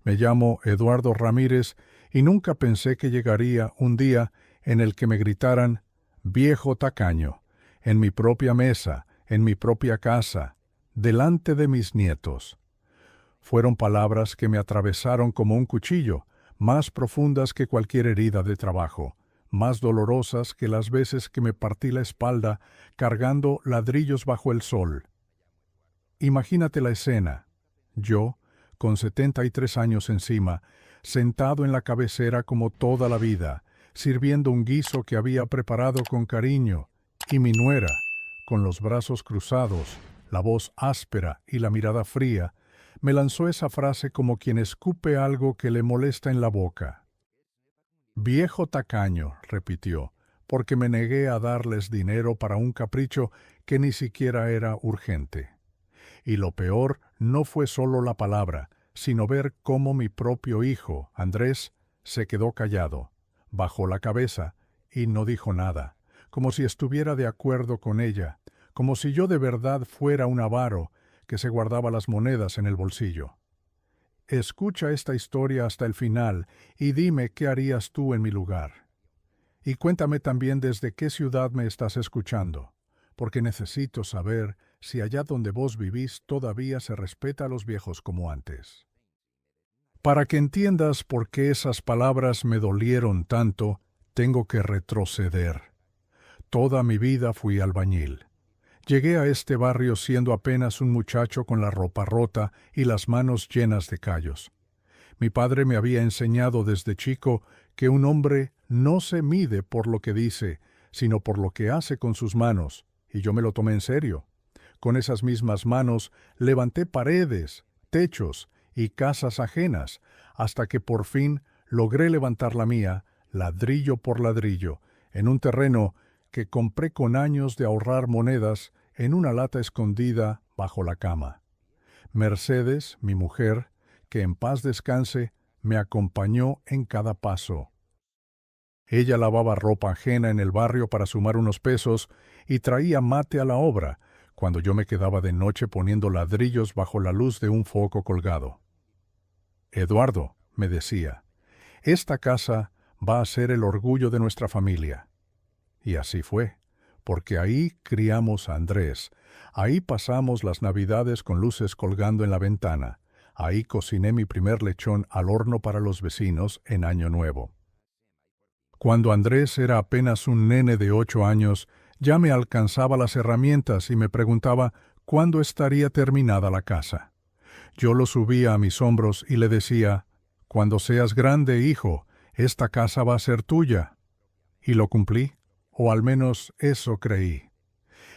Me llamo Eduardo Ramírez y nunca pensé que llegaría un día en el que me gritaran viejo tacaño, en mi propia mesa, en mi propia casa, delante de mis nietos. Fueron palabras que me atravesaron como un cuchillo, más profundas que cualquier herida de trabajo, más dolorosas que las veces que me partí la espalda cargando ladrillos bajo el sol. Imagínate la escena. Yo, con 73 años encima, sentado en la cabecera como toda la vida, sirviendo un guiso que había preparado con cariño, y mi nuera, con los brazos cruzados, la voz áspera y la mirada fría, me lanzó esa frase como quien escupe algo que le molesta en la boca. Viejo tacaño, repitió, porque me negué a darles dinero para un capricho que ni siquiera era urgente. Y lo peor no fue solo la palabra, sino ver cómo mi propio hijo, Andrés, se quedó callado, bajó la cabeza y no dijo nada, como si estuviera de acuerdo con ella, como si yo de verdad fuera un avaro que se guardaba las monedas en el bolsillo. Escucha esta historia hasta el final y dime qué harías tú en mi lugar. Y cuéntame también desde qué ciudad me estás escuchando, porque necesito saber si allá donde vos vivís todavía se respeta a los viejos como antes. Para que entiendas por qué esas palabras me dolieron tanto, tengo que retroceder. Toda mi vida fui albañil. Llegué a este barrio siendo apenas un muchacho con la ropa rota y las manos llenas de callos. Mi padre me había enseñado desde chico que un hombre no se mide por lo que dice, sino por lo que hace con sus manos, y yo me lo tomé en serio. Con esas mismas manos levanté paredes, techos y casas ajenas, hasta que por fin logré levantar la mía, ladrillo por ladrillo, en un terreno que compré con años de ahorrar monedas en una lata escondida bajo la cama. Mercedes, mi mujer, que en paz descanse, me acompañó en cada paso. Ella lavaba ropa ajena en el barrio para sumar unos pesos y traía mate a la obra, cuando yo me quedaba de noche poniendo ladrillos bajo la luz de un foco colgado. Eduardo, me decía, esta casa va a ser el orgullo de nuestra familia. Y así fue, porque ahí criamos a Andrés, ahí pasamos las Navidades con luces colgando en la ventana, ahí cociné mi primer lechón al horno para los vecinos en Año Nuevo. Cuando Andrés era apenas un nene de 8 años, ya me alcanzaba las herramientas y me preguntaba cuándo estaría terminada la casa. Yo lo subía a mis hombros y le decía, «Cuando seas grande, hijo, esta casa va a ser tuya». Y lo cumplí, o al menos eso creí.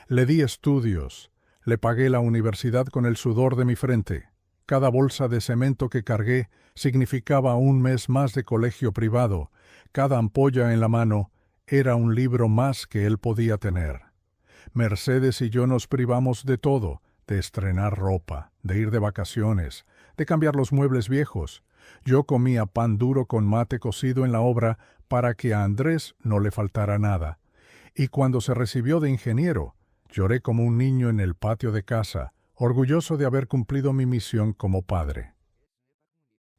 Le di estudios, le pagué la universidad con el sudor de mi frente. Cada bolsa de cemento que cargué significaba un mes más de colegio privado. Cada ampolla en la mano era un libro más que él podía tener. Mercedes y yo nos privamos de todo, de estrenar ropa, de ir de vacaciones, de cambiar los muebles viejos. Yo comía pan duro con mate cocido en la obra para que a Andrés no le faltara nada. Y cuando se recibió de ingeniero, lloré como un niño en el patio de casa, orgulloso de haber cumplido mi misión como padre.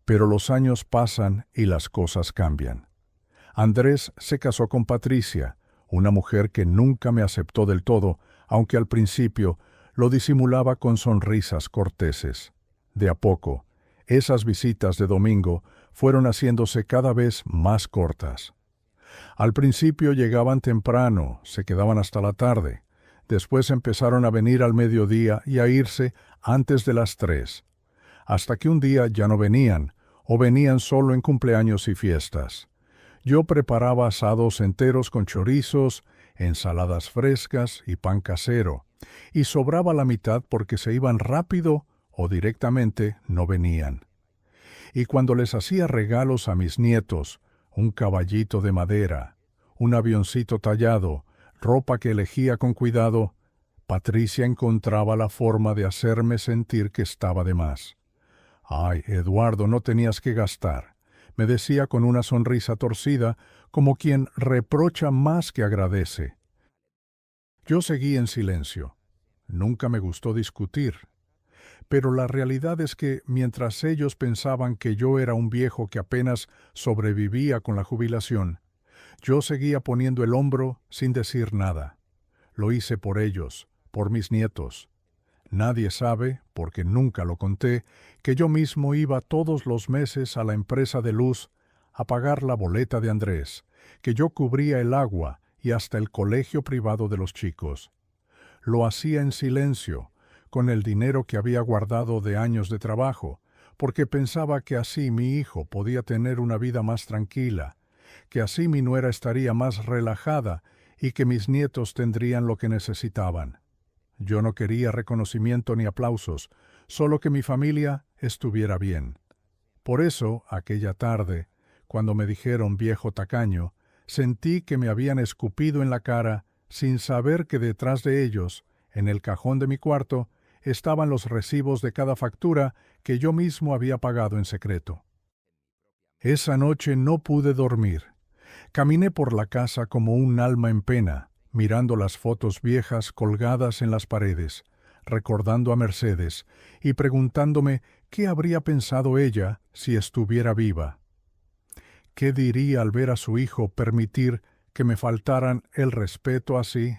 Pero los años pasan y las cosas cambian. Andrés se casó con Patricia, una mujer que nunca me aceptó del todo, aunque al principio lo disimulaba con sonrisas corteses. De a poco, esas visitas de domingo fueron haciéndose cada vez más cortas. Al principio llegaban temprano, se quedaban hasta la tarde. Después empezaron a venir al mediodía y a irse antes de las 3, hasta que un día ya no venían, o venían solo en cumpleaños y fiestas. Yo preparaba asados enteros con chorizos, ensaladas frescas y pan casero, y sobraba la mitad porque se iban rápido o directamente no venían. Y cuando les hacía regalos a mis nietos, un caballito de madera, un avioncito tallado, ropa que elegía con cuidado, Patricia encontraba la forma de hacerme sentir que estaba de más. «Ay, Eduardo, no tenías que gastar», me decía con una sonrisa torcida, como quien reprocha más que agradece. Yo seguí en silencio. Nunca me gustó discutir. pero la realidad es que mientras ellos pensaban que yo era un viejo que apenas sobrevivía con la jubilación, yo seguía poniendo el hombro sin decir nada. Lo hice por ellos, por mis nietos. Nadie sabe, porque nunca lo conté, que yo mismo iba todos los meses a la empresa de luz a pagar la boleta de Andrés, que yo cubría el agua y hasta el colegio privado de los chicos. Lo hacía en silencio, con el dinero que había guardado de años de trabajo, porque pensaba que así mi hijo podía tener una vida más tranquila, que así mi nuera estaría más relajada y que mis nietos tendrían lo que necesitaban. Yo no quería reconocimiento ni aplausos, solo que mi familia estuviera bien. Por eso, aquella tarde, cuando me dijeron viejo tacaño, sentí que me habían escupido en la cara sin saber que detrás de ellos, en el cajón de mi cuarto, estaban los recibos de cada factura que yo mismo había pagado en secreto. Esa noche no pude dormir. Caminé por la casa como un alma en pena, mirando las fotos viejas colgadas en las paredes, recordando a Mercedes y preguntándome qué habría pensado ella si estuviera viva. ¿Qué diría al ver a su hijo permitir que me faltaran el respeto así?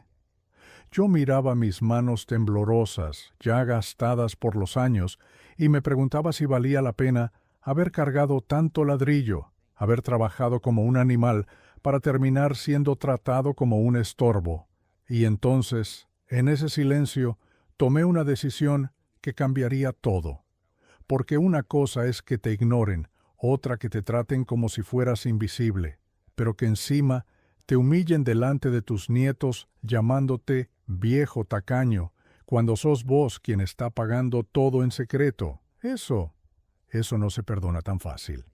Yo miraba mis manos temblorosas, ya gastadas por los años, y me preguntaba si valía la pena haber cargado tanto ladrillo, haber trabajado como un animal para terminar siendo tratado como un estorbo. Y entonces, en ese silencio, tomé una decisión que cambiaría todo. Porque una cosa es que te ignoren, otra que te traten como si fueras invisible, pero que encima te humillen delante de tus nietos llamándote viejo tacaño, cuando sos vos quien está pagando todo en secreto. Eso no se perdona tan fácil.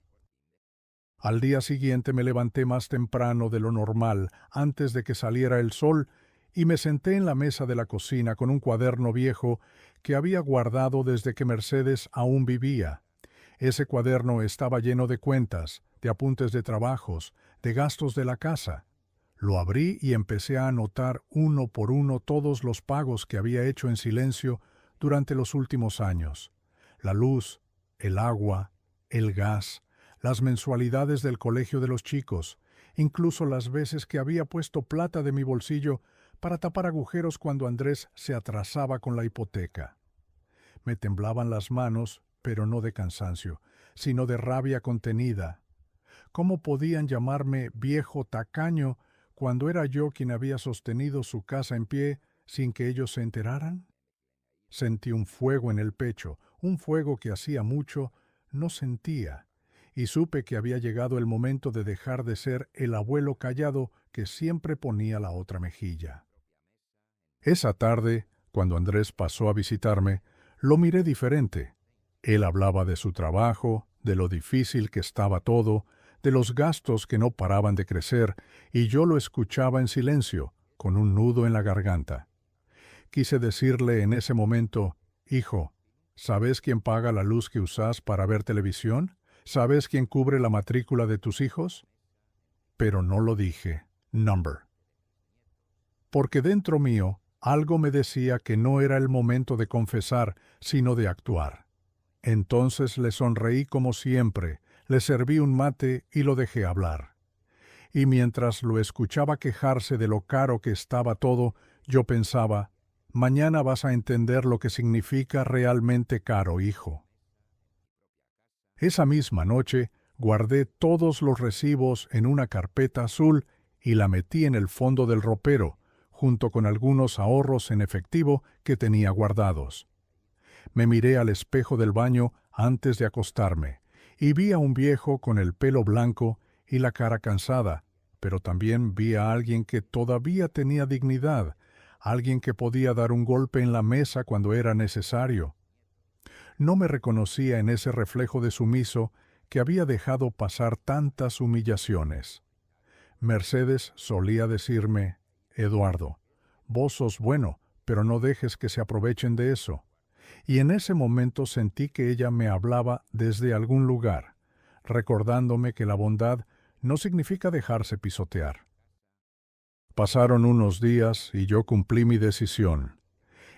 Al día siguiente me levanté más temprano de lo normal, antes de que saliera el sol, y me senté en la mesa de la cocina con un cuaderno viejo que había guardado desde que Mercedes aún vivía. Ese cuaderno estaba lleno de cuentas, de apuntes de trabajos, de gastos de la casa. Lo abrí y empecé a anotar uno por uno todos los pagos que había hecho en silencio durante los últimos años. La luz, el agua, el gas, las mensualidades del colegio de los chicos, incluso las veces que había puesto plata de mi bolsillo para tapar agujeros cuando Andrés se atrasaba con la hipoteca. Me temblaban las manos, pero no de cansancio, sino de rabia contenida. ¿Cómo podían llamarme viejo tacaño cuando era yo quien había sostenido su casa en pie sin que ellos se enteraran? Sentí un fuego en el pecho, un fuego que hacía mucho no sentía, y supe que había llegado el momento de dejar de ser el abuelo callado que siempre ponía la otra mejilla. Esa tarde, cuando Andrés pasó a visitarme, lo miré diferente. Él hablaba de su trabajo, de lo difícil que estaba todo, de los gastos que no paraban de crecer, y yo lo escuchaba en silencio, con un nudo en la garganta. Quise decirle en ese momento, hijo, ¿sabes quién paga la luz que usás para ver televisión? ¿Sabes quién cubre la matrícula de tus hijos? Pero no lo dije, number. Porque dentro mío algo me decía que no era el momento de confesar, sino de actuar. Entonces le sonreí como siempre, le serví un mate y lo dejé hablar. Y mientras lo escuchaba quejarse de lo caro que estaba todo, yo pensaba, mañana vas a entender lo que significa realmente caro, hijo. Esa misma noche guardé todos los recibos en una carpeta azul y la metí en el fondo del ropero, junto con algunos ahorros en efectivo que tenía guardados. Me miré al espejo del baño antes de acostarme, y vi a un viejo con el pelo blanco y la cara cansada, pero también vi a alguien que todavía tenía dignidad, alguien que podía dar un golpe en la mesa cuando era necesario. No me reconocía en ese reflejo de sumiso que había dejado pasar tantas humillaciones. Mercedes solía decirme, Eduardo, vos sos bueno, pero no dejes que se aprovechen de eso. Y en ese momento sentí que ella me hablaba desde algún lugar, recordándome que la bondad no significa dejarse pisotear. Pasaron unos días y yo cumplí mi decisión.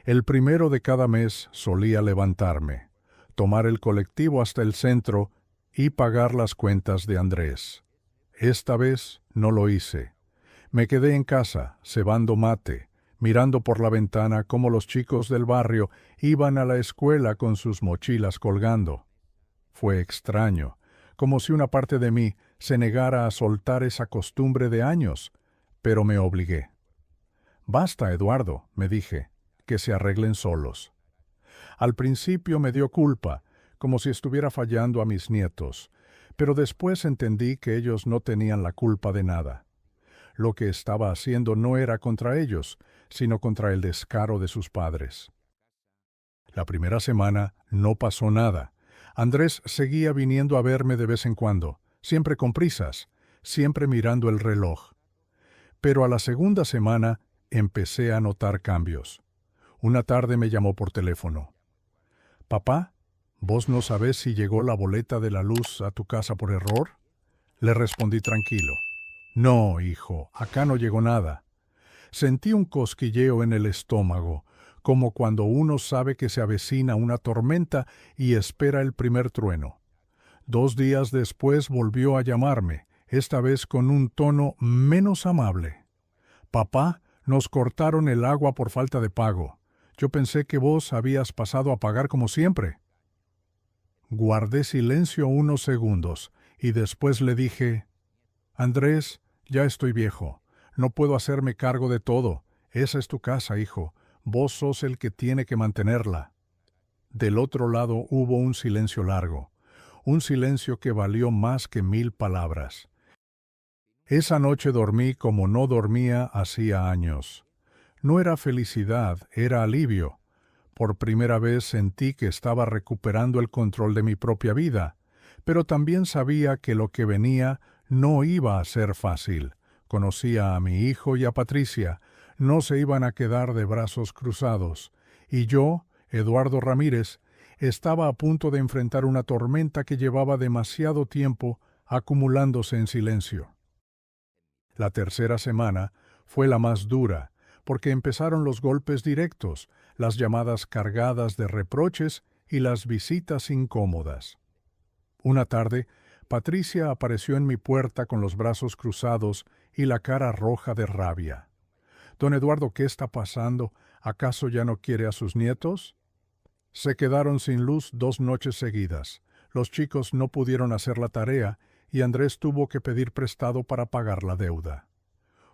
El primero de cada mes solía levantarme, tomar el colectivo hasta el centro y pagar las cuentas de Andrés. Esta vez no lo hice. Me quedé en casa, cebando mate, mirando por la ventana cómo los chicos del barrio iban a la escuela con sus mochilas colgando. Fue extraño, como si una parte de mí se negara a soltar esa costumbre de años, pero me obligué. «Basta, Eduardo», me dije, «que se arreglen solos». Al principio me dio culpa, como si estuviera fallando a mis nietos, pero después entendí que ellos no tenían la culpa de nada. Lo que estaba haciendo no era contra ellos, sino contra el descaro de sus padres. La primera semana no pasó nada. Andrés seguía viniendo a verme de vez en cuando, siempre con prisas, siempre mirando el reloj. Pero a la segunda semana empecé a notar cambios. Una tarde me llamó por teléfono. «Papá, ¿vos no sabés si llegó la boleta de la luz a tu casa por error?». Le respondí tranquilo. «No, hijo, acá no llegó nada». Sentí un cosquilleo en el estómago, como cuando uno sabe que se avecina una tormenta y espera el primer trueno. 2 días después volvió a llamarme, esta vez con un tono menos amable. «Papá, nos cortaron el agua por falta de pago. Yo pensé que vos habías pasado a pagar como siempre». Guardé silencio unos segundos y después le dije: «Andrés, ya estoy viejo. No puedo hacerme cargo de todo. Esa es tu casa, hijo. Vos sos el que tiene que mantenerla». Del otro lado hubo un silencio largo, un silencio que valió más que 1000 palabras. Esa noche dormí como no dormía hacía años. No era felicidad, era alivio. Por primera vez sentí que estaba recuperando el control de mi propia vida, pero también sabía que lo que venía no iba a ser fácil. Conocía a mi hijo y a Patricia, no se iban a quedar de brazos cruzados, y yo, Eduardo Ramírez, estaba a punto de enfrentar una tormenta que llevaba demasiado tiempo acumulándose en silencio. La tercera semana fue la más dura, porque empezaron los golpes directos, las llamadas cargadas de reproches y las visitas incómodas. Una tarde, Patricia apareció en mi puerta con los brazos cruzados y la cara roja de rabia. «Don Eduardo, ¿qué está pasando? ¿Acaso ya no quiere a sus nietos?». Se quedaron sin luz 2 noches seguidas. Los chicos no pudieron hacer la tarea y Andrés tuvo que pedir prestado para pagar la deuda.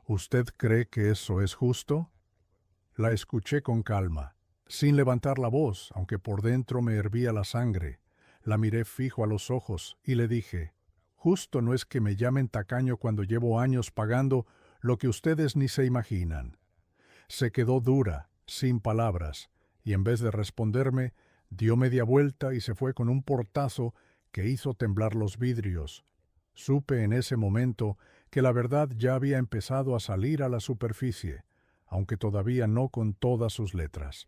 «¿Usted cree que eso es justo?». La escuché con calma, sin levantar la voz, aunque por dentro me hervía la sangre. La miré fijo a los ojos y le dije: «Justo no es que me llamen tacaño cuando llevo años pagando lo que ustedes ni se imaginan». Se quedó dura, sin palabras, y en vez de responderme, dio media vuelta y se fue con un portazo que hizo temblar los vidrios. Supe en ese momento que la verdad ya había empezado a salir a la superficie, aunque todavía no con todas sus letras.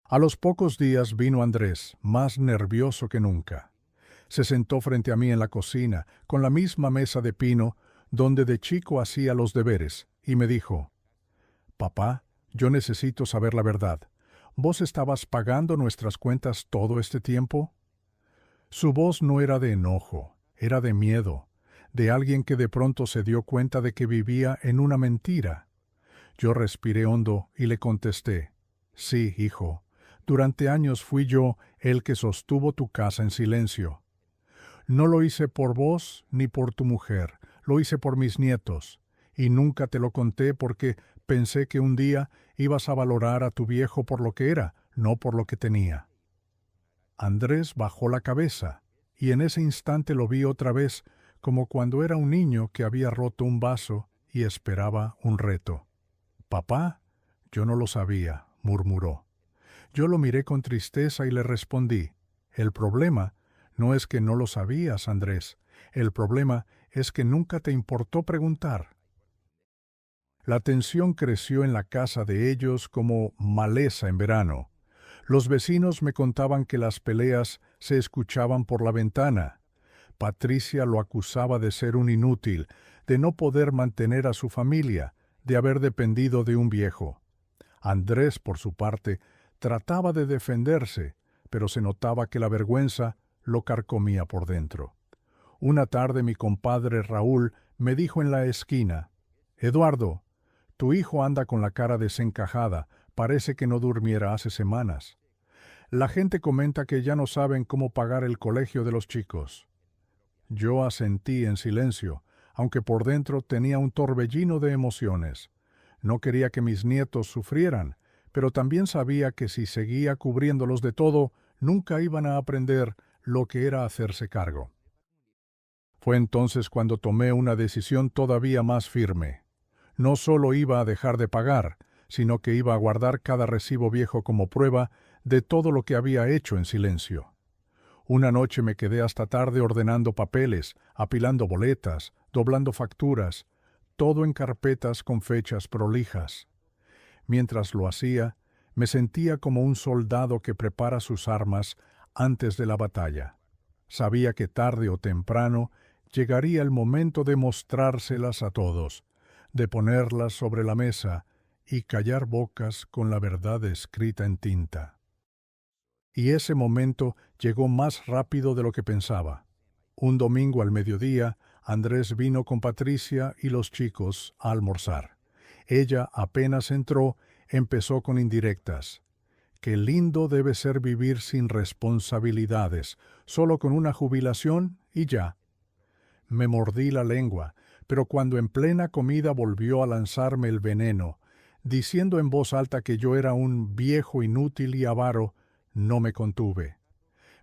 A los pocos días vino Andrés, más nervioso que nunca. Se sentó frente a mí en la cocina, con la misma mesa de pino donde de chico hacía los deberes, y me dijo: «Papá, yo necesito saber la verdad. ¿Vos estabas pagando nuestras cuentas todo este tiempo?». Su voz no era de enojo, era de miedo, de alguien que de pronto se dio cuenta de que vivía en una mentira. Yo respiré hondo y le contesté: «Sí, hijo, durante años fui yo el que sostuvo tu casa en silencio. No lo hice por vos ni por tu mujer, lo hice por mis nietos, y nunca te lo conté porque pensé que un día ibas a valorar a tu viejo por lo que era, no por lo que tenía». Andrés bajó la cabeza, y en ese instante lo vi otra vez, como cuando era un niño que había roto un vaso y esperaba un reto. «Papá, yo no lo sabía», murmuró. Yo lo miré con tristeza y le respondí: «El problema no es que no lo sabías, Andrés. El problema es que nunca te importó preguntar». La tensión creció en la casa de ellos como maleza en verano. Los vecinos me contaban que las peleas se escuchaban por la ventana. Patricia lo acusaba de ser un inútil, de no poder mantener a su familia, de haber dependido de un viejo. Andrés, por su parte, trataba de defenderse, pero se notaba que la vergüenza lo carcomía por dentro. Una tarde mi compadre Raúl me dijo en la esquina: «Eduardo, tu hijo anda con la cara desencajada, parece que no durmiera hace semanas. La gente comenta que ya no saben cómo pagar el colegio de los chicos». Yo asentí en silencio, aunque por dentro tenía un torbellino de emociones. No quería que mis nietos sufrieran, pero también sabía que si seguía cubriéndolos de todo, nunca iban a aprender lo que era hacerse cargo. Fue entonces cuando tomé una decisión todavía más firme. No solo iba a dejar de pagar, sino que iba a guardar cada recibo viejo como prueba de todo lo que había hecho en silencio. Una noche me quedé hasta tarde ordenando papeles, apilando boletas, doblando facturas, todo en carpetas con fechas prolijas. Mientras lo hacía, me sentía como un soldado que prepara sus armas antes de la batalla. Sabía que tarde o temprano llegaría el momento de mostrárselas a todos, de ponerlas sobre la mesa y callar bocas con la verdad escrita en tinta. Y ese momento llegó más rápido de lo que pensaba. Un domingo al mediodía, Andrés vino con Patricia y los chicos a almorzar. Ella apenas entró, empezó con indirectas. Qué lindo debe ser vivir sin responsabilidades, solo con una jubilación y ya. Me mordí la lengua, pero cuando en plena comida volvió a lanzarme el veneno, diciendo en voz alta que yo era un viejo inútil y avaro, no me contuve.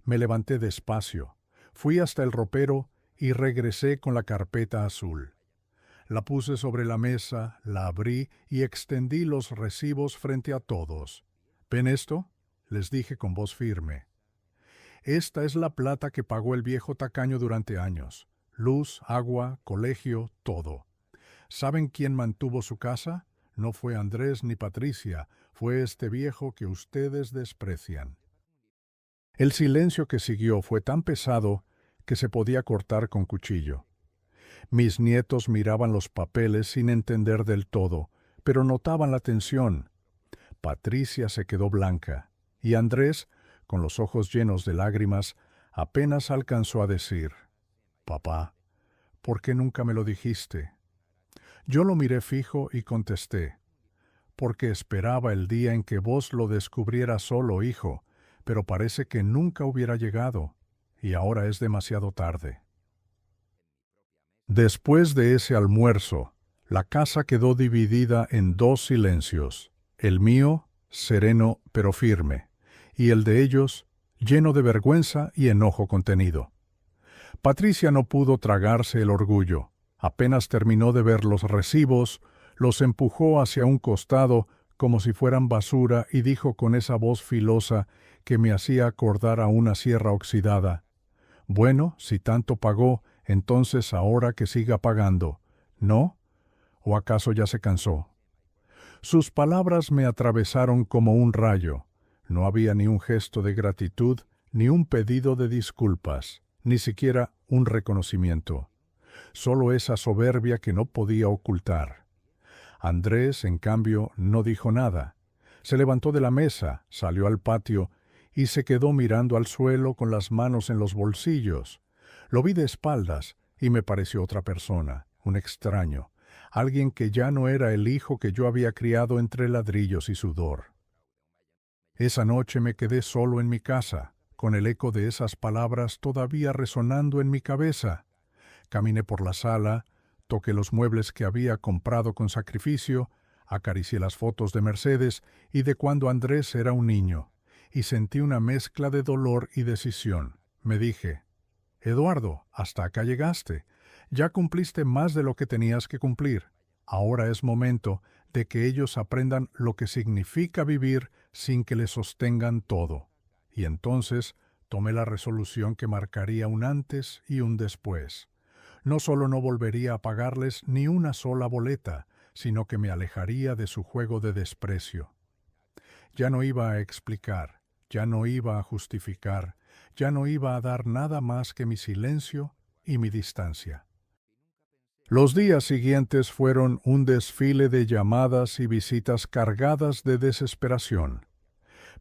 Me levanté despacio, fui hasta el ropero y regresé con la carpeta azul. La puse sobre la mesa, la abrí y extendí los recibos frente a todos. ¿Ven esto?, les dije con voz firme. Esta es la plata que pagó el viejo tacaño durante años. Luz, agua, colegio, todo. ¿Saben quién mantuvo su casa? No fue Andrés ni Patricia, fue este viejo que ustedes desprecian. El silencio que siguió fue tan pesado que se podía cortar con cuchillo. Mis nietos miraban los papeles sin entender del todo, pero notaban la tensión. Patricia se quedó blanca, y Andrés, con los ojos llenos de lágrimas, apenas alcanzó a decir: «Papá, ¿por qué nunca me lo dijiste?». Yo lo miré fijo y contesté: «Porque esperaba el día en que vos lo descubrieras solo, hijo, pero parece que nunca hubiera llegado, y ahora es demasiado tarde». Después de ese almuerzo, la casa quedó dividida en dos silencios: el mío, sereno pero firme, y el de ellos, lleno de vergüenza y enojo contenido. Patricia no pudo tragarse el orgullo. Apenas terminó de ver los recibos, los empujó hacia un costado como si fueran basura y dijo con esa voz filosa que me hacía acordar a una sierra oxidada: «Bueno, si tanto pagó, entonces ahora que siga pagando, ¿no? ¿O acaso ya se cansó?». Sus palabras me atravesaron como un rayo. No había ni un gesto de gratitud, ni un pedido de disculpas, ni siquiera un reconocimiento. Solo esa soberbia que no podía ocultar. Andrés, en cambio, no dijo nada. Se levantó de la mesa, salió al patio y se quedó mirando al suelo con las manos en los bolsillos. Lo vi de espaldas y me pareció otra persona, un extraño, alguien que ya no era el hijo que yo había criado entre ladrillos y sudor. Esa noche me quedé solo en mi casa, con el eco de esas palabras todavía resonando en mi cabeza. Caminé por la sala, toqué los muebles que había comprado con sacrificio, acaricié las fotos de Mercedes y de cuando Andrés era un niño, y sentí una mezcla de dolor y decisión. Me dije: «Eduardo, hasta acá llegaste. Ya cumpliste más de lo que tenías que cumplir. Ahora es momento de que ellos aprendan lo que significa vivir sin que les sostengan todo». Y entonces tomé la resolución que marcaría un antes y un después. No solo no volvería a pagarles ni una sola boleta, sino que me alejaría de su juego de desprecio. Ya no iba a explicar, ya no iba a justificar, ya no iba a dar nada más que mi silencio y mi distancia. Los días siguientes fueron un desfile de llamadas y visitas cargadas de desesperación.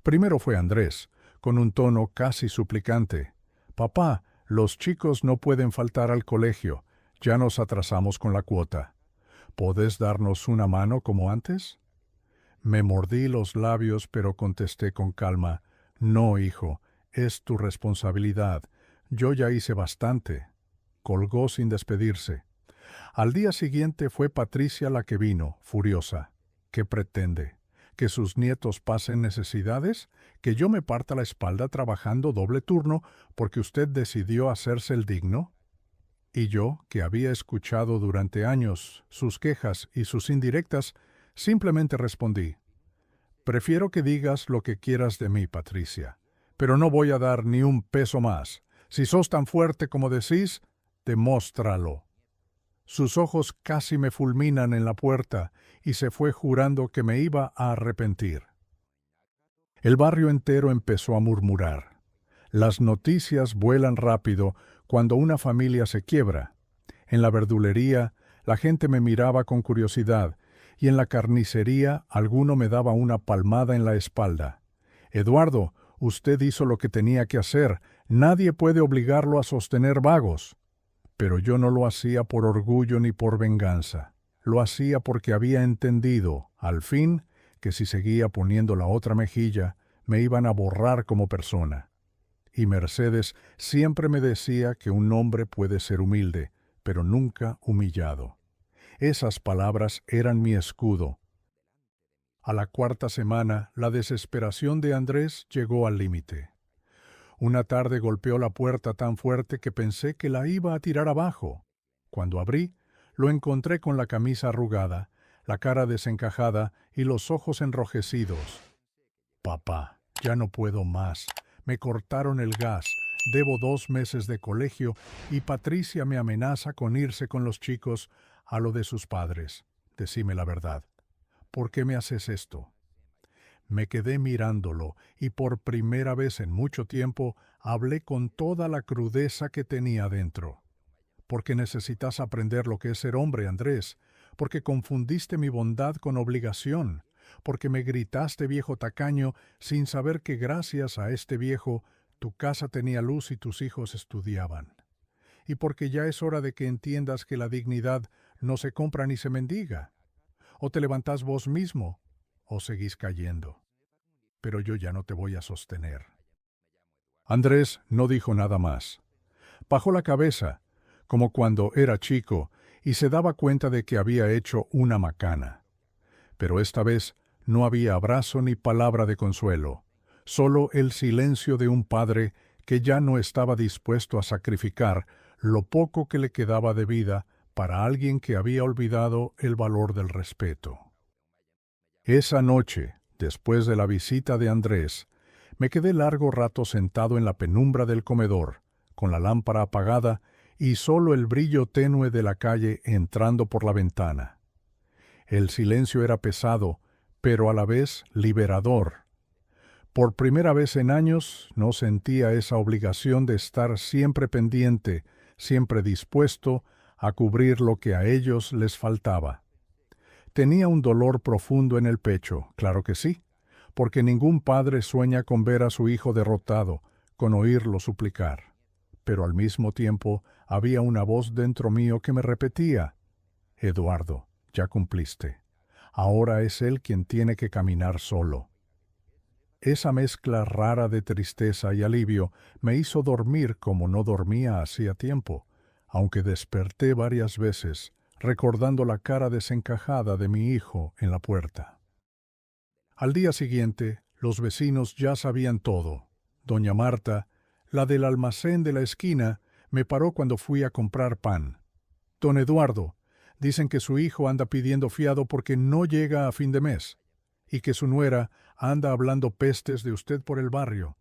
Primero fue Andrés, con un tono casi suplicante. «Papá, los chicos no pueden faltar al colegio. Ya nos atrasamos con la cuota. ¿Podés darnos una mano como antes?» Me mordí los labios, pero contesté con calma. «No, hijo, es tu responsabilidad. Yo ya hice bastante». Colgó sin despedirse. Al día siguiente fue Patricia la que vino, furiosa. ¿Qué pretende? ¿Que sus nietos pasen necesidades? ¿Que yo me parta la espalda trabajando doble turno porque usted decidió hacerse el digno? Y yo, que había escuchado durante años sus quejas y sus indirectas, simplemente respondí: «Prefiero que digas lo que quieras de mí, Patricia, pero no voy a dar ni un peso más. Si sos tan fuerte como decís, demóstralo». Sus ojos casi me fulminan en la puerta y se fue jurando que me iba a arrepentir. El barrio entero empezó a murmurar. Las noticias vuelan rápido cuando una familia se quiebra. En la verdulería, la gente me miraba con curiosidad y en la carnicería alguno me daba una palmada en la espalda. «Eduardo, usted hizo lo que tenía que hacer. Nadie puede obligarlo a sostener vagos». Pero yo no lo hacía por orgullo ni por venganza. Lo hacía porque había entendido, al fin, que si seguía poniendo la otra mejilla, me iban a borrar como persona. Y Mercedes siempre me decía que un hombre puede ser humilde, pero nunca humillado. Esas palabras eran mi escudo. A la cuarta semana, la desesperación de Andrés llegó al límite. Una tarde golpeó la puerta tan fuerte que pensé que la iba a tirar abajo. Cuando abrí, lo encontré con la camisa arrugada, la cara desencajada y los ojos enrojecidos. «Papá, ya no puedo más. Me cortaron el gas, debo 2 meses de colegio y Patricia me amenaza con irse con los chicos a lo de sus padres. Decime la verdad. ¿Por qué me haces esto?» Me quedé mirándolo y por primera vez en mucho tiempo hablé con toda la crudeza que tenía dentro. «Porque necesitas aprender lo que es ser hombre, Andrés. Porque confundiste mi bondad con obligación. Porque me gritaste viejo tacaño sin saber que gracias a este viejo tu casa tenía luz y tus hijos estudiaban. Y porque ya es hora de que entiendas que la dignidad no se compra ni se mendiga. O te levantás vos mismo o seguís cayendo. Pero yo ya no te voy a sostener». Andrés no dijo nada más. Bajó la cabeza, como cuando era chico, y se daba cuenta de que había hecho una macana. Pero esta vez no había abrazo ni palabra de consuelo, solo el silencio de un padre que ya no estaba dispuesto a sacrificar lo poco que le quedaba de vida para alguien que había olvidado el valor del respeto. Esa noche, después de la visita de Andrés, me quedé largo rato sentado en la penumbra del comedor, con la lámpara apagada y solo el brillo tenue de la calle entrando por la ventana. El silencio era pesado, pero a la vez liberador. Por primera vez en años no sentía esa obligación de estar siempre pendiente, siempre dispuesto a cubrir lo que a ellos les faltaba. Tenía un dolor profundo en el pecho, claro que sí, porque ningún padre sueña con ver a su hijo derrotado, con oírlo suplicar. Pero al mismo tiempo había una voz dentro mío que me repetía: «Eduardo, ya cumpliste. Ahora es él quien tiene que caminar solo». Esa mezcla rara de tristeza y alivio me hizo dormir como no dormía hacía tiempo, aunque desperté varias veces, recordando la cara desencajada de mi hijo en la puerta. Al día siguiente, los vecinos ya sabían todo. Doña Marta, la del almacén de la esquina, me paró cuando fui a comprar pan. «Don Eduardo, dicen que su hijo anda pidiendo fiado porque no llega a fin de mes, y que su nuera anda hablando pestes de usted por el barrio».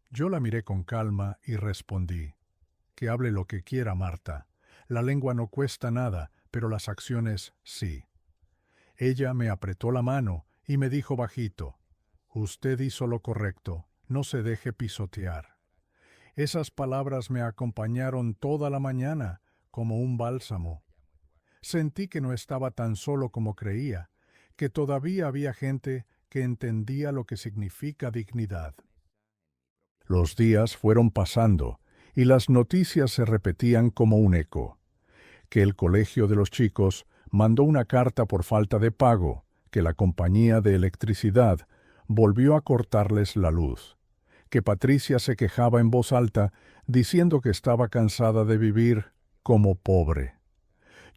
Yo la miré con calma y respondí: «Que hable lo que quiera, Marta. La lengua no cuesta nada, pero las acciones sí». Ella me apretó la mano y me dijo bajito: «Usted hizo lo correcto, no se deje pisotear». Esas palabras me acompañaron toda la mañana como un bálsamo. Sentí que no estaba tan solo como creía, que todavía había gente que entendía lo que significa dignidad. Los días fueron pasando y las noticias se repetían como un eco. Que el colegio de los chicos mandó una carta por falta de pago, que la compañía de electricidad volvió a cortarles la luz, que Patricia se quejaba en voz alta diciendo que estaba cansada de vivir como pobre.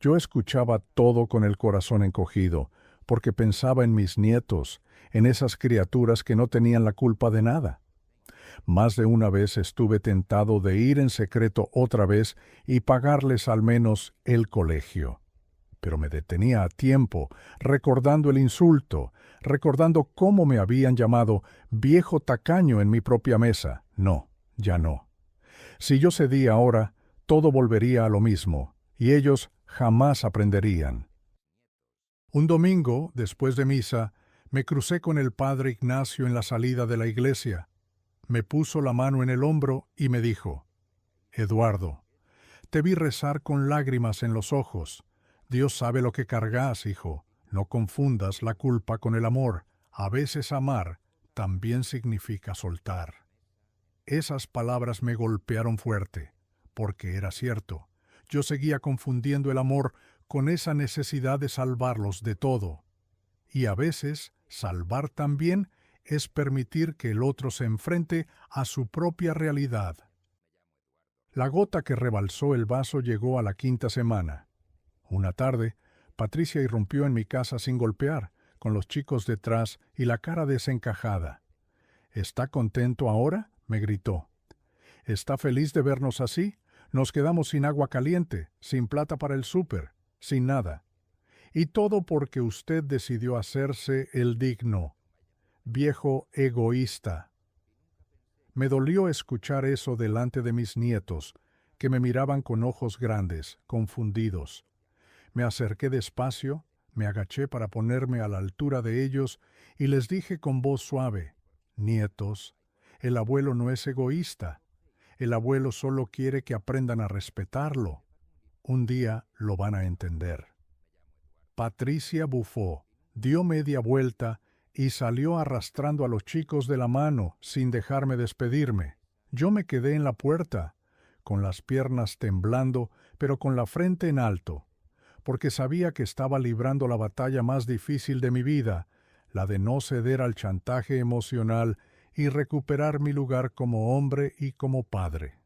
Yo escuchaba todo con el corazón encogido, porque pensaba en mis nietos, en esas criaturas que no tenían la culpa de nada. Más de una vez estuve tentado de ir en secreto otra vez y pagarles al menos el colegio. Pero me detenía a tiempo, recordando el insulto, recordando cómo me habían llamado viejo tacaño en mi propia mesa. No, ya no. Si yo cedía ahora, todo volvería a lo mismo, y ellos jamás aprenderían. Un domingo, después de misa, me crucé con el padre Ignacio en la salida de la iglesia. Me puso la mano en el hombro y me dijo: «Eduardo, te vi rezar con lágrimas en los ojos. Dios sabe lo que cargas, hijo. No confundas la culpa con el amor. A veces amar también significa soltar». Esas palabras me golpearon fuerte, porque era cierto. Yo seguía confundiendo el amor con esa necesidad de salvarlos de todo. Y a veces, salvar también es permitir que el otro se enfrente a su propia realidad. La gota que rebalsó el vaso llegó a la 5ª semana. Una tarde, Patricia irrumpió en mi casa sin golpear, con los chicos detrás y la cara desencajada. «¿Está contento ahora?», me gritó. «¿Está feliz de vernos así? Nos quedamos sin agua caliente, sin plata para el súper, sin nada. Y todo porque usted decidió hacerse el digno. Viejo egoísta». Me dolió escuchar eso delante de mis nietos, que me miraban con ojos grandes, confundidos. Me acerqué despacio, me agaché para ponerme a la altura de ellos y les dije con voz suave: «Nietos, el abuelo no es egoísta. El abuelo solo quiere que aprendan a respetarlo. Un día lo van a entender». Patricia bufó, dio media vuelta y salió arrastrando a los chicos de la mano sin dejarme despedirme. Yo me quedé en la puerta, con las piernas temblando, pero con la frente en alto, porque sabía que estaba librando la batalla más difícil de mi vida, la de no ceder al chantaje emocional y recuperar mi lugar como hombre y como padre.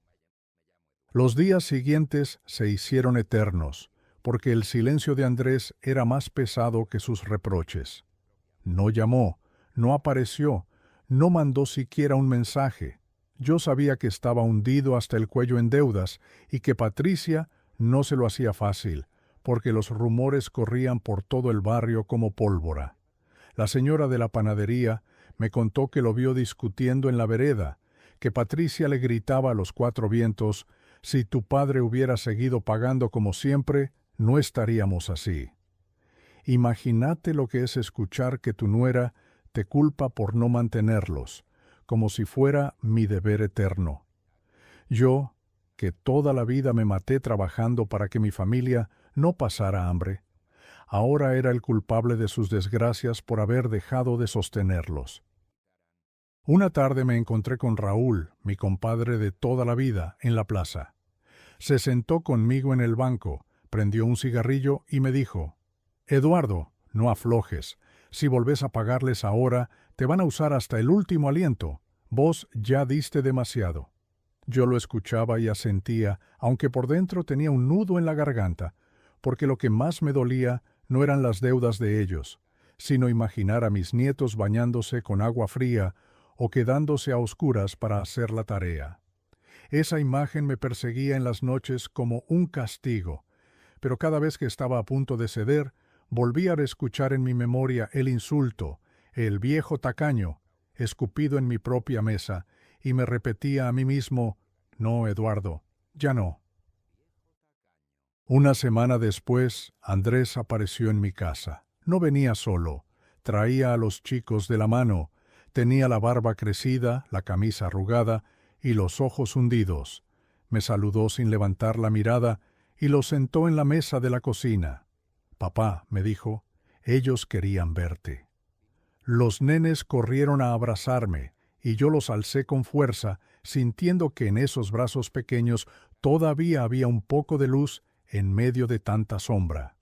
Los días siguientes se hicieron eternos, porque el silencio de Andrés era más pesado que sus reproches. No llamó, no apareció, no mandó siquiera un mensaje. Yo sabía que estaba hundido hasta el cuello en deudas y que Patricia no se lo hacía fácil, porque los rumores corrían por todo el barrio como pólvora. La señora de la panadería me contó que lo vio discutiendo en la vereda, que Patricia le gritaba a los 4 vientos: «Si tu padre hubiera seguido pagando como siempre, no estaríamos así». Imagínate lo que es escuchar que tu nuera te culpa por no mantenerlos, como si fuera mi deber eterno. Yo, que toda la vida me maté trabajando para que mi familia no pasara hambre, ahora era el culpable de sus desgracias por haber dejado de sostenerlos. Una tarde me encontré con Raúl, mi compadre de toda la vida, en la plaza. Se sentó conmigo en el banco, prendió un cigarrillo y me dijo: «Eduardo, no aflojes. Si volvés a pagarles ahora, te van a usar hasta el último aliento. Vos ya diste demasiado». Yo lo escuchaba y asentía, aunque por dentro tenía un nudo en la garganta, porque lo que más me dolía no eran las deudas de ellos, sino imaginar a mis nietos bañándose con agua fría o quedándose a oscuras para hacer la tarea. Esa imagen me perseguía en las noches como un castigo, pero cada vez que estaba a punto de ceder, volví a escuchar en mi memoria el insulto, el viejo tacaño, escupido en mi propia mesa, y me repetía a mí mismo: «No, Eduardo, ya no». Una semana después, Andrés apareció en mi casa. No venía solo, traía a los chicos de la mano, tenía la barba crecida, la camisa arrugada y los ojos hundidos. Me saludó sin levantar la mirada y lo sentó en la mesa de la cocina. Papá, me dijo, ellos querían verte. Los nenes corrieron a abrazarme, y yo los alcé con fuerza, sintiendo que en esos brazos pequeños todavía había un poco de luz en medio de tanta sombra.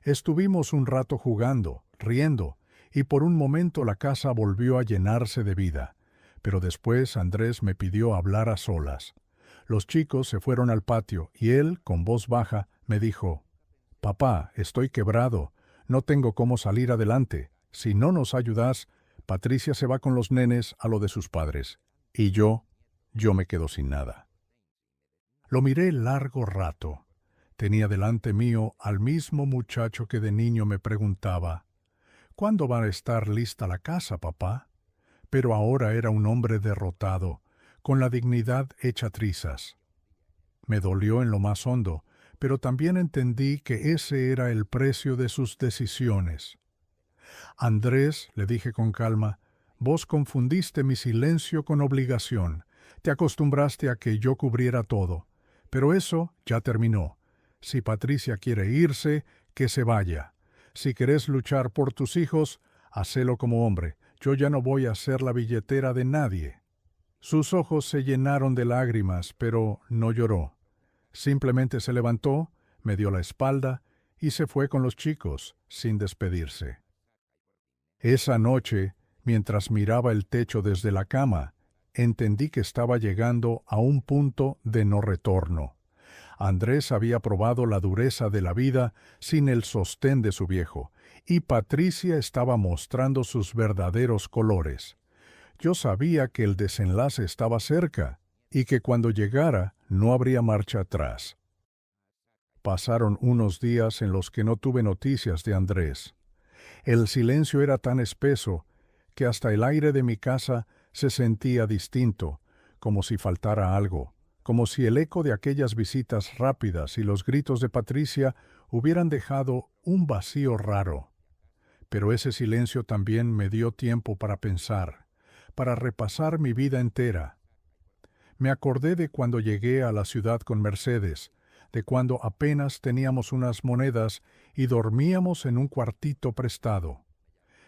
Estuvimos un rato jugando, riendo, y por un momento la casa volvió a llenarse de vida. Pero después Andrés me pidió hablar a solas. Los chicos se fueron al patio y él, con voz baja, me dijo, «Papá, estoy quebrado, no tengo cómo salir adelante. Si no nos ayudas, Patricia se va con los nenes a lo de sus padres. Y yo me quedo sin nada». Lo miré largo rato. Tenía delante mío al mismo muchacho que de niño me preguntaba, «¿Cuándo va a estar lista la casa, papá?». Pero ahora era un hombre derrotado, con la dignidad hecha trizas. Me dolió en lo más hondo, pero también entendí que ese era el precio de sus decisiones. «Andrés», le dije con calma, «vos confundiste mi silencio con obligación. Te acostumbraste a que yo cubriera todo. Pero eso ya terminó. Si Patricia quiere irse, que se vaya. Si querés luchar por tus hijos, hacelo como hombre. Yo ya no voy a ser la billetera de nadie». Sus ojos se llenaron de lágrimas, pero no lloró. Simplemente se levantó, me dio la espalda y se fue con los chicos, sin despedirse. Esa noche, mientras miraba el techo desde la cama, entendí que estaba llegando a un punto de no retorno. Andrés había probado la dureza de la vida sin el sostén de su viejo, y Patricia estaba mostrando sus verdaderos colores. Yo sabía que el desenlace estaba cerca, y que cuando llegara no habría marcha atrás. Pasaron unos días en los que no tuve noticias de Andrés. El silencio era tan espeso que hasta el aire de mi casa se sentía distinto, como si faltara algo, como si el eco de aquellas visitas rápidas y los gritos de Patricia hubieran dejado un vacío raro. Pero ese silencio también me dio tiempo para pensar, para repasar mi vida entera. Me acordé de cuando llegué a la ciudad con Mercedes, de cuando apenas teníamos unas monedas y dormíamos en un cuartito prestado.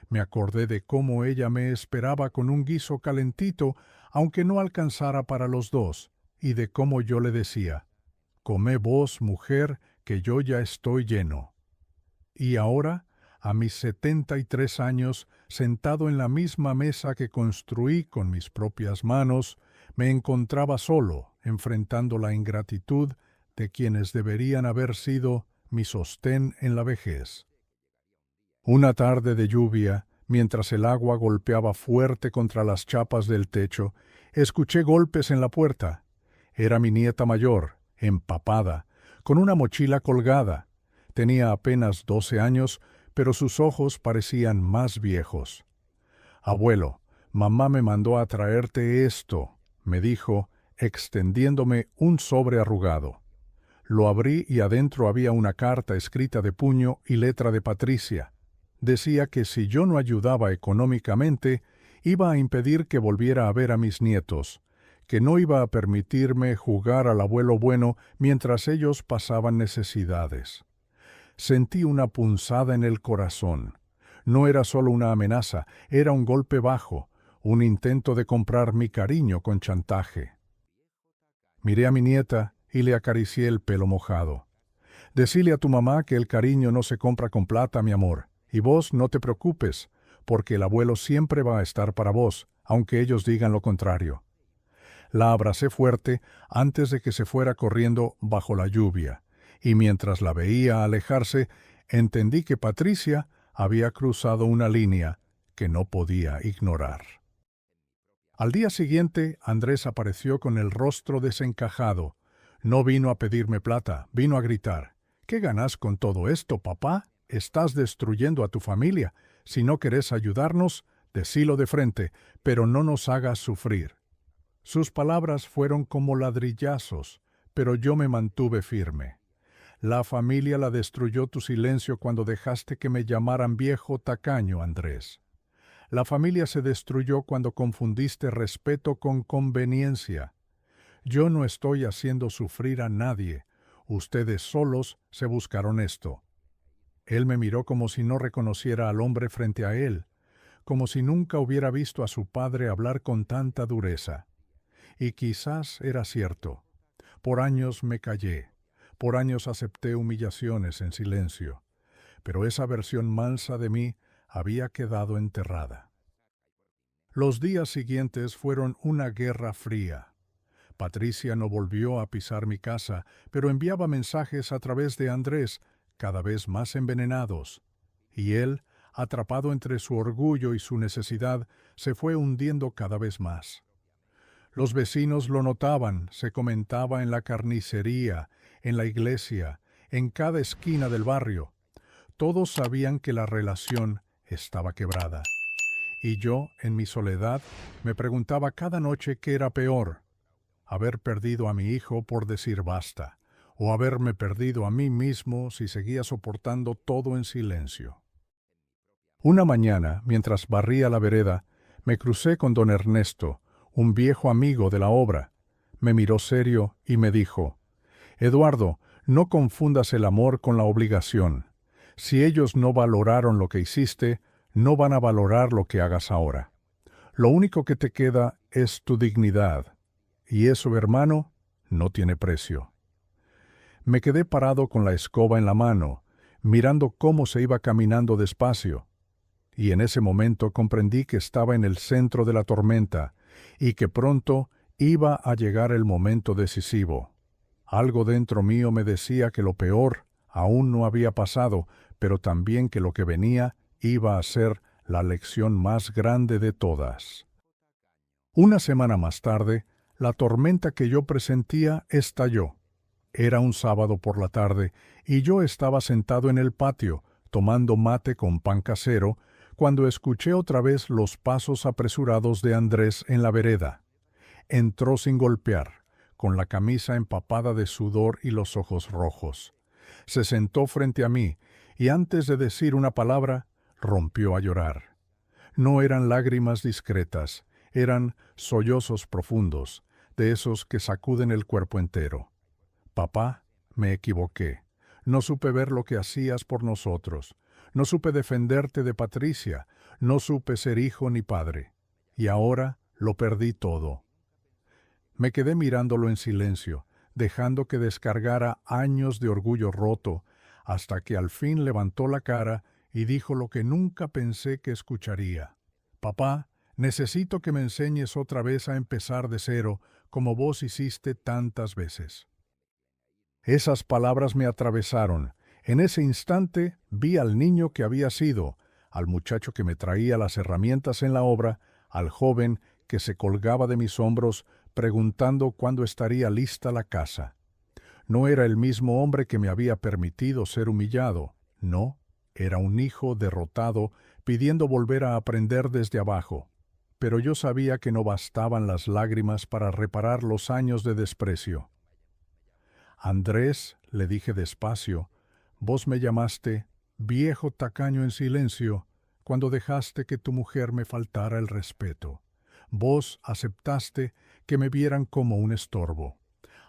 Me acordé de cómo ella me esperaba con un guiso calentito, aunque no alcanzara para los dos, y de cómo yo le decía, «Come vos, mujer, que yo ya estoy lleno». Y ahora, a mis 73 años, sentado en la misma mesa que construí con mis propias manos, me encontraba solo, enfrentando la ingratitud de quienes deberían haber sido mi sostén en la vejez. Una tarde de lluvia, mientras el agua golpeaba fuerte contra las chapas del techo, escuché golpes en la puerta. Era mi nieta mayor, empapada, con una mochila colgada. Tenía apenas 12 años, pero sus ojos parecían más viejos. «Abuelo, mamá me mandó a traerte esto», me dijo, extendiéndome un sobre arrugado. Lo abrí y adentro había una carta escrita de puño y letra de Patricia. Decía que si yo no ayudaba económicamente, iba a impedir que volviera a ver a mis nietos, que no iba a permitirme jugar al abuelo bueno mientras ellos pasaban necesidades. Sentí una punzada en el corazón. No era solo una amenaza, era un golpe bajo, un intento de comprar mi cariño con chantaje. Miré a mi nieta y le acaricié el pelo mojado. «Decile a tu mamá que el cariño no se compra con plata, mi amor, y vos no te preocupes, porque el abuelo siempre va a estar para vos, aunque ellos digan lo contrario». La abracé fuerte antes de que se fuera corriendo bajo la lluvia, y mientras la veía alejarse, entendí que Patricia había cruzado una línea que no podía ignorar. Al día siguiente, Andrés apareció con el rostro desencajado. No vino a pedirme plata, vino a gritar, «¿Qué ganas con todo esto, papá? Estás destruyendo a tu familia. Si no querés ayudarnos, decilo de frente, pero no nos hagas sufrir». Sus palabras fueron como ladrillazos, pero yo me mantuve firme. «La familia la destruyó tu silencio cuando dejaste que me llamaran viejo tacaño, Andrés. La familia se destruyó cuando confundiste respeto con conveniencia. Yo no estoy haciendo sufrir a nadie. Ustedes solos se buscaron esto». Él me miró como si no reconociera al hombre frente a él, como si nunca hubiera visto a su padre hablar con tanta dureza. Y quizás era cierto. Por años me callé, por años acepté humillaciones en silencio, pero esa versión mansa de mí había quedado enterrada. Los días siguientes fueron una guerra fría. Patricia no volvió a pisar mi casa, pero enviaba mensajes a través de Andrés, cada vez más envenenados, y él, atrapado entre su orgullo y su necesidad, se fue hundiendo cada vez más. Los vecinos lo notaban, se comentaba en la carnicería, en la iglesia, en cada esquina del barrio. Todos sabían que la relación estaba quebrada. Y yo, en mi soledad, me preguntaba cada noche qué era peor: haber perdido a mi hijo por decir basta, o haberme perdido a mí mismo si seguía soportando todo en silencio. Una mañana, mientras barría la vereda, me crucé con don Ernesto, un viejo amigo de la obra. Me miró serio y me dijo: «Eduardo, no confundas el amor con la obligación. Si ellos no valoraron lo que hiciste, no van a valorar lo que hagas ahora. Lo único que te queda es tu dignidad. Y eso, hermano, no tiene precio». Me quedé parado con la escoba en la mano, mirando cómo se iba caminando despacio, y en ese momento comprendí que estaba en el centro de la tormenta y que pronto iba a llegar el momento decisivo. Algo dentro mío me decía que lo peor aún no había pasado, pero también que lo que venía iba a ser la lección más grande de todas. Una semana más tarde, la tormenta que yo presentía estalló. Era un sábado por la tarde y yo estaba sentado en el patio, tomando mate con pan casero, cuando escuché otra vez los pasos apresurados de Andrés en la vereda. Entró sin golpear, con la camisa empapada de sudor y los ojos rojos. Se sentó frente a mí y antes de decir una palabra, rompió a llorar. No eran lágrimas discretas, eran sollozos profundos, de esos que sacuden el cuerpo entero. «Papá, me equivoqué. No supe ver lo que hacías por nosotros. No supe defenderte de Patricia. No supe ser hijo ni padre. Y ahora lo perdí todo». Me quedé mirándolo en silencio, dejando que descargara años de orgullo roto, hasta que al fin levantó la cara y dijo lo que nunca pensé que escucharía: «Papá, necesito que me enseñes otra vez a empezar de cero, como vos hiciste tantas veces». Esas palabras me atravesaron. En ese instante vi al niño que había sido, al muchacho que me traía las herramientas en la obra, al joven que se colgaba de mis hombros preguntando cuándo estaría lista la casa. No era el mismo hombre que me había permitido ser humillado, no, era un hijo derrotado pidiendo volver a aprender desde abajo. Pero yo sabía que no bastaban las lágrimas para reparar los años de desprecio. «Andrés», le dije despacio, «vos me llamaste viejo tacaño en silencio cuando dejaste que tu mujer me faltara el respeto. Vos aceptaste que me vieran como un estorbo.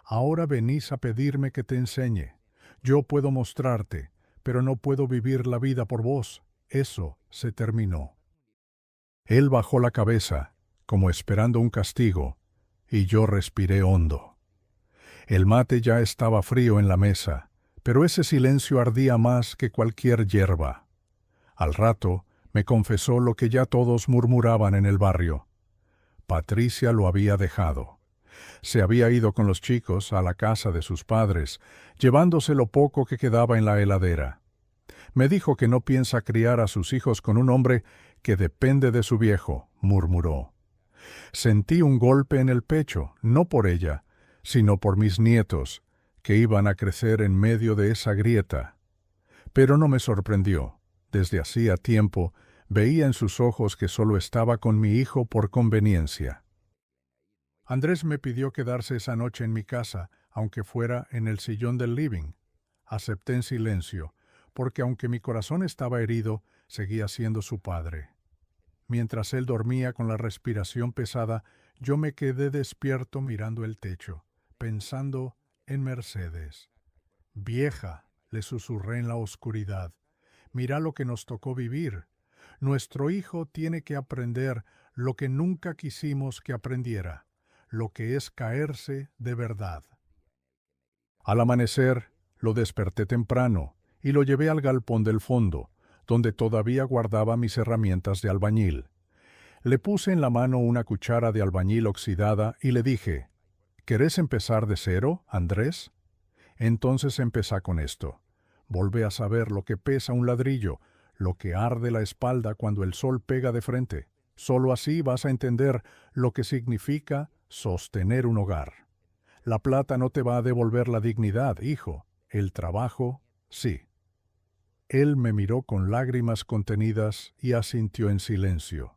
Ahora venís a pedirme que te enseñe. Yo puedo mostrarte, pero no puedo vivir la vida por vos. Eso se terminó». Él bajó la cabeza, como esperando un castigo, y yo respiré hondo. El mate ya estaba frío en la mesa, pero ese silencio ardía más que cualquier hierba. Al rato me confesó lo que ya todos murmuraban en el barrio. Patricia lo había dejado. Se había ido con los chicos a la casa de sus padres, llevándose lo poco que quedaba en la heladera. Me dijo que no piensa criar a sus hijos con un hombre que depende de su viejo, murmuró. Sentí un golpe en el pecho, no por ella, sino por mis nietos, que iban a crecer en medio de esa grieta. Pero no me sorprendió. Desde hacía tiempo veía en sus ojos que solo estaba con mi hijo por conveniencia. Andrés me pidió quedarse esa noche en mi casa, aunque fuera en el sillón del living. Acepté en silencio, porque aunque mi corazón estaba herido, seguía siendo su padre. Mientras él dormía con la respiración pesada, yo me quedé despierto mirando el techo, pensando en Mercedes. «Vieja», le susurré en la oscuridad, Mira lo que nos tocó vivir. Nuestro hijo tiene que aprender lo que nunca quisimos que aprendiera, lo que es caerse de verdad. Al amanecer, lo desperté temprano y lo llevé al galpón del fondo, donde todavía guardaba mis herramientas de albañil. Le puse en la mano una cuchara de albañil oxidada y le dije, ¿querés empezar de cero, Andrés? Entonces empezá con esto. Volvé a saber lo que pesa un ladrillo, lo que arde la espalda cuando el sol pega de frente. Solo así vas a entender lo que significa sostener un hogar. La plata no te va a devolver la dignidad, hijo. El trabajo, sí. Él me miró con lágrimas contenidas y asintió en silencio.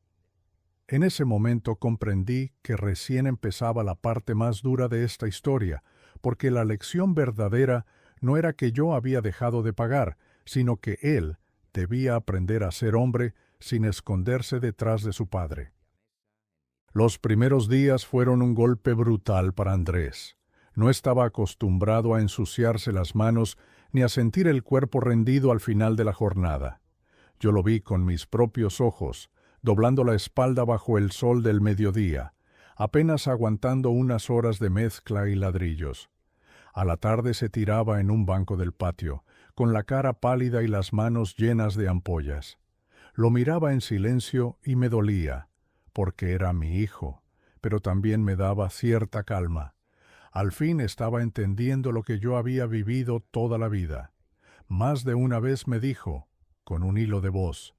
En ese momento comprendí que recién empezaba la parte más dura de esta historia, porque la lección verdadera no era que yo había dejado de pagar, sino que él debía aprender a ser hombre sin esconderse detrás de su padre. Los primeros días fueron un golpe brutal para Andrés. No estaba acostumbrado a ensuciarse las manos ni a sentir el cuerpo rendido al final de la jornada. Yo lo vi con mis propios ojos, doblando la espalda bajo el sol del mediodía, apenas aguantando unas horas de mezcla y ladrillos. A la tarde se tiraba en un banco del patio, con la cara pálida y las manos llenas de ampollas. Lo miraba en silencio y me dolía, porque era mi hijo, pero también me daba cierta calma. Al fin estaba entendiendo lo que yo había vivido toda la vida. Más de una vez me dijo, con un hilo de voz,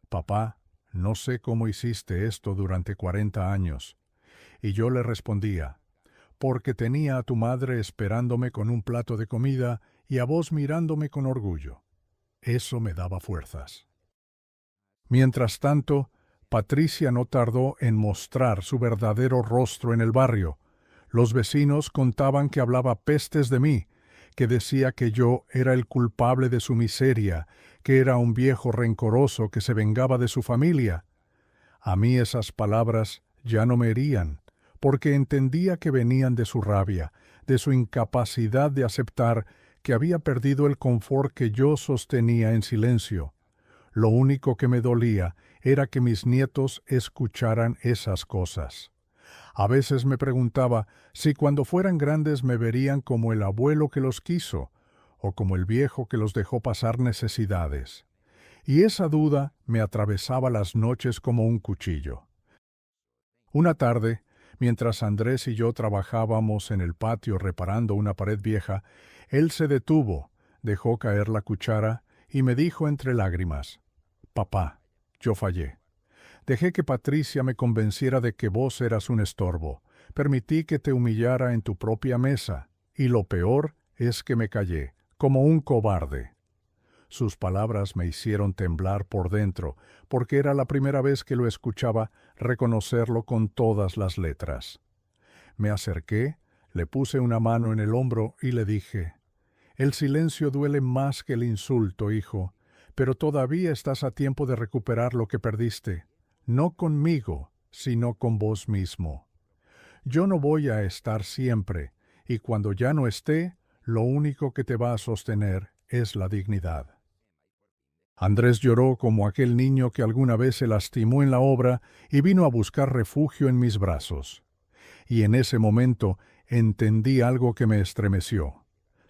«Papá, no sé cómo hiciste esto durante 40 años». Y yo le respondía, «Porque tenía a tu madre esperándome con un plato de comida y a vos mirándome con orgullo». Eso me daba fuerzas. Mientras tanto, Patricia no tardó en mostrar su verdadero rostro en el barrio. Los vecinos contaban que hablaba pestes de mí, que decía que yo era el culpable de su miseria, que era un viejo rencoroso que se vengaba de su familia. A mí esas palabras ya no me herían, porque entendía que venían de su rabia, de su incapacidad de aceptar que había perdido el confort que yo sostenía en silencio. Lo único que me dolía era que mis nietos escucharan esas cosas. A veces me preguntaba si cuando fueran grandes me verían como el abuelo que los quiso, o como el viejo que los dejó pasar necesidades. Y esa duda me atravesaba las noches como un cuchillo. Una tarde, mientras Andrés y yo trabajábamos en el patio reparando una pared vieja, él se detuvo, dejó caer la cuchara y me dijo entre lágrimas, «Papá, yo fallé. Dejé que Patricia me convenciera de que vos eras un estorbo. Permití que te humillara en tu propia mesa. Y lo peor es que me callé, como un cobarde». Sus palabras me hicieron temblar por dentro, porque era la primera vez que lo escuchaba reconocerlo con todas las letras. Me acerqué, le puse una mano en el hombro y le dije, «El silencio duele más que el insulto, hijo, pero todavía estás a tiempo de recuperar lo que perdiste. No conmigo, sino con vos mismo. Yo no voy a estar siempre, y cuando ya no esté, lo único que te va a sostener es la dignidad». Andrés lloró como aquel niño que alguna vez se lastimó en la obra y vino a buscar refugio en mis brazos. Y en ese momento entendí algo que me estremeció.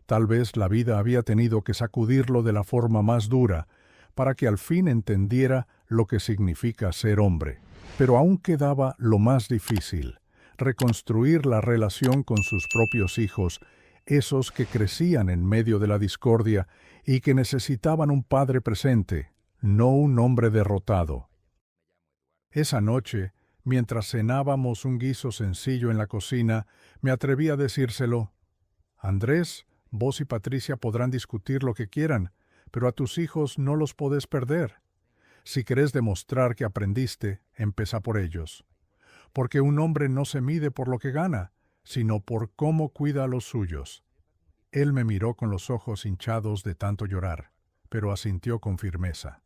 Tal vez la vida había tenido que sacudirlo de la forma más dura, para que al fin entendiera lo que significa ser hombre. Pero aún quedaba lo más difícil, reconstruir la relación con sus propios hijos, esos que crecían en medio de la discordia y que necesitaban un padre presente, no un hombre derrotado. Esa noche, mientras cenábamos un guiso sencillo en la cocina, me atreví a decírselo. «Andrés, vos y Patricia podrán discutir lo que quieran, pero a tus hijos no los podés perder. Si querés demostrar que aprendiste, empezá por ellos. Porque un hombre no se mide por lo que gana, sino por cómo cuida a los suyos». Él me miró con los ojos hinchados de tanto llorar, pero asintió con firmeza.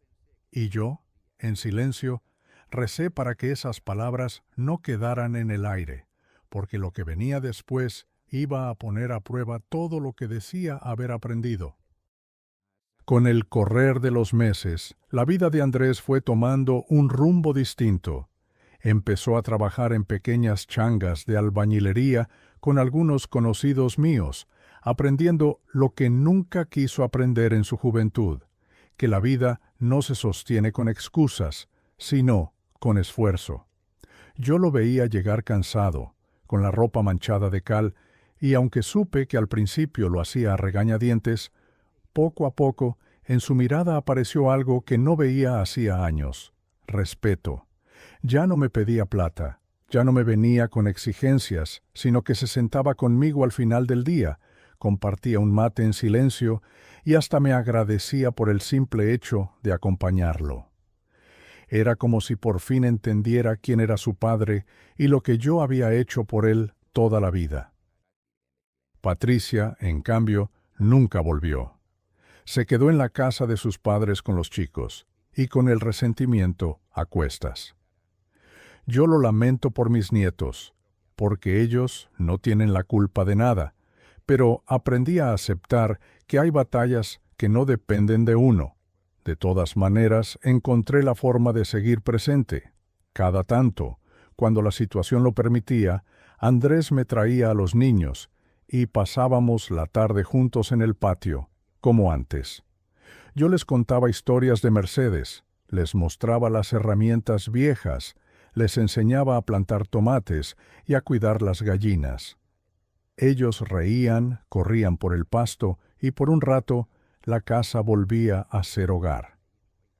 Y yo, en silencio, recé para que esas palabras no quedaran en el aire, porque lo que venía después iba a poner a prueba todo lo que decía haber aprendido. Con el correr de los meses, la vida de Andrés fue tomando un rumbo distinto. Empezó a trabajar en pequeñas changas de albañilería con algunos conocidos míos, aprendiendo lo que nunca quiso aprender en su juventud, que la vida no se sostiene con excusas, sino con esfuerzo. Yo lo veía llegar cansado, con la ropa manchada de cal, y aunque supe que al principio lo hacía a regañadientes, poco a poco en su mirada apareció algo que no veía hacía años: respeto. Ya no me pedía plata, ya no me venía con exigencias, sino que se sentaba conmigo al final del día, compartía un mate en silencio y hasta me agradecía por el simple hecho de acompañarlo. Era como si por fin entendiera quién era su padre y lo que yo había hecho por él toda la vida. Patricia, en cambio, nunca volvió. Se quedó en la casa de sus padres con los chicos, y con el resentimiento a cuestas. Yo lo lamento por mis nietos, porque ellos no tienen la culpa de nada, pero aprendí a aceptar que hay batallas que no dependen de uno. De todas maneras, encontré la forma de seguir presente. Cada tanto, cuando la situación lo permitía, Andrés me traía a los niños, y pasábamos la tarde juntos en el patio, como antes. Yo les contaba historias de Mercedes, les mostraba las herramientas viejas, les enseñaba a plantar tomates y a cuidar las gallinas. Ellos reían, corrían por el pasto y por un rato la casa volvía a ser hogar.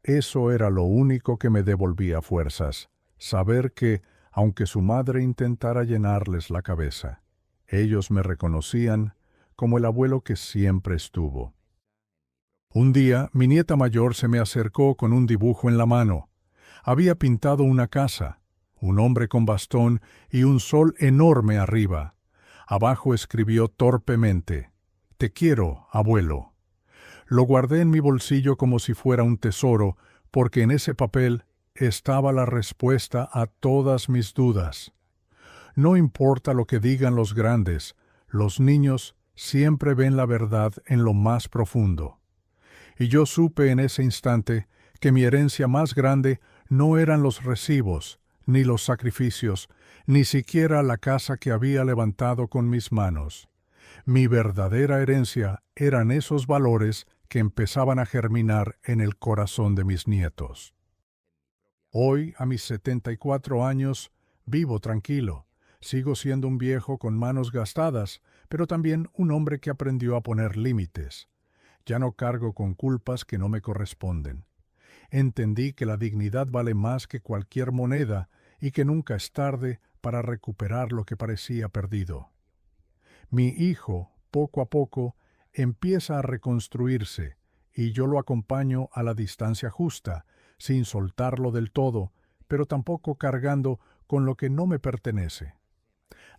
Eso era lo único que me devolvía fuerzas, saber que, aunque su madre intentara llenarles la cabeza, ellos me reconocían como el abuelo que siempre estuvo. Un día, mi nieta mayor se me acercó con un dibujo en la mano. Había pintado una casa, un hombre con bastón y un sol enorme arriba. Abajo escribió torpemente: «Te quiero, abuelo». Lo guardé en mi bolsillo como si fuera un tesoro, porque en ese papel estaba la respuesta a todas mis dudas. No importa lo que digan los grandes, los niños siempre ven la verdad en lo más profundo. Y yo supe en ese instante que mi herencia más grande no eran los recibos, ni los sacrificios, ni siquiera la casa que había levantado con mis manos. Mi verdadera herencia eran esos valores que empezaban a germinar en el corazón de mis nietos. Hoy, a mis 74 años, vivo tranquilo. Sigo siendo un viejo con manos gastadas, pero también un hombre que aprendió a poner límites. Ya no cargo con culpas que no me corresponden. Entendí que la dignidad vale más que cualquier moneda y que nunca es tarde para recuperar lo que parecía perdido. Mi hijo, poco a poco, empieza a reconstruirse y yo lo acompaño a la distancia justa, sin soltarlo del todo, pero tampoco cargando con lo que no me pertenece.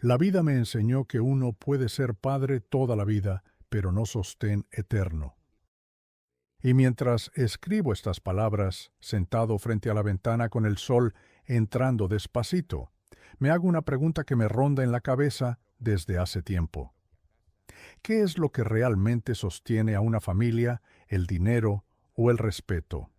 La vida me enseñó que uno puede ser padre toda la vida, pero no sostén eterno. Y mientras escribo estas palabras, sentado frente a la ventana con el sol entrando despacito, me hago una pregunta que me ronda en la cabeza desde hace tiempo. ¿Qué es lo que realmente sostiene a una familia, el dinero o el respeto?